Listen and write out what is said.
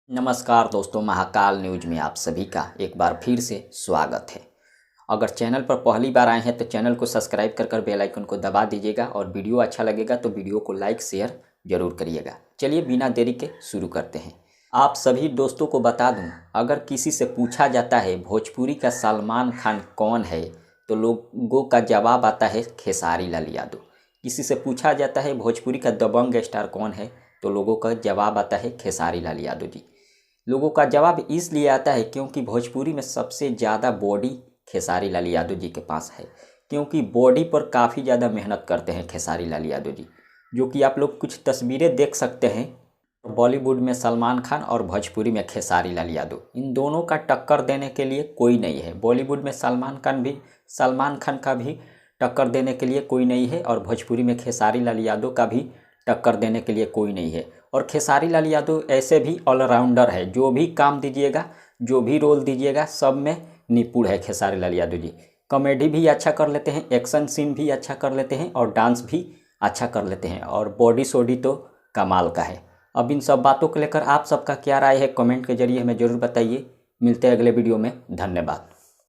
नमस्कार दोस्तों, महाकाल न्यूज में आप सभी का एक बार फिर से स्वागत है। अगर चैनल पर पहली बार आए हैं तो चैनल को सब्सक्राइब कर बेल आइकन को दबा दीजिएगा और वीडियो अच्छा लगेगा तो वीडियो को लाइक शेयर जरूर करिएगा। चलिए बिना देरी के शुरू करते हैं। आप सभी दोस्तों को बता दूं, अगर किसी से पूछा जाता है भोजपुरी का सलमान खान कौन है तो लोगों का जवाब आता है खेसारी लाल यादव। किसी से पूछा जाता है भोजपुरी का दबंग स्टार कौन है तो लोगों का जवाब आता है खेसारी लाल यादव जी। लोगों का जवाब इसलिए आता है क्योंकि भोजपुरी में सबसे ज़्यादा बॉडी खेसारी लाल यादव जी के पास है, क्योंकि बॉडी पर काफ़ी ज़्यादा मेहनत करते हैं खेसारी लाल यादव जी। जो कि आप लोग कुछ तस्वीरें देख सकते हैं। बॉलीवुड में सलमान खान और भोजपुरी में खेसारी लाल यादव, इन दोनों का टक्कर देने के लिए कोई नहीं है। बॉलीवुड में सलमान खान का भी टक्कर देने के लिए कोई नहीं है और भोजपुरी में खेसारी लाल यादव का भी टक्कर देने के लिए कोई नहीं है। और खेसारी लाल यादव ऐसे भी ऑलराउंडर है, जो भी काम दीजिएगा, जो भी रोल दीजिएगा, सब में निपुण है खेसारी लाल यादव जी। कॉमेडी भी अच्छा कर लेते हैं, एक्शन सीन भी अच्छा कर लेते हैं और डांस भी अच्छा कर लेते हैं और बॉडी सोडी तो कमाल का है। अब इन सब बातों को लेकर आप सबका क्या राय है, कमेंट के जरिए हमें ज़रूर बताइए। मिलते हैं अगले वीडियो में। धन्यवाद।